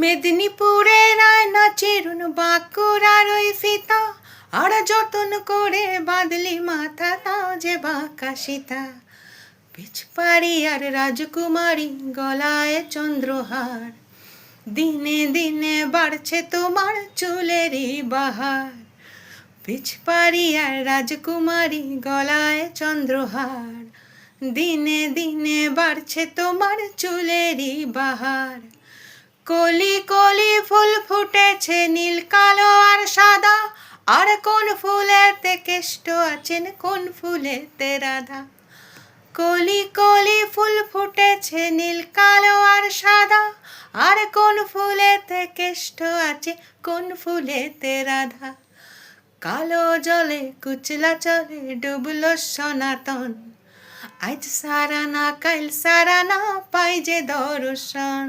মেদিনীপুরের আয়না চিরুন বাঁকুড়ার ওই ফিতা, আর যতন করে বাঁধলি মাথা তাও যে বাঁকা সীতা। পিছপাড়ি আর রাজকুমারী গলায় চন্দ্রহার, দিনে দিনে বাড়ছে তোমার চুলেরই বাহার। পিছপাড়ি আর রাজকুমারী গলায় চন্দ্রহার, দিনে দিনে বাড়ছে তোমার চুলেরই বাহার। কলি কলি ফুল ফুটেছে নীল কালো আর সাদা, আর কোন ফুলেতে কেষ্ট আছেন কোন ফুলেতে রাধা। কলি কলি ফুল ফুটেছে নীল কালো আর সাদা, আর কোন ফুলেতে কেষ্ট আছে কোন ফুলেতে রাধা। কালো জলে কুচলা চলে ডুবলো সনাতন, আজ সারা না কাল সারা না পাই যে দর্শন।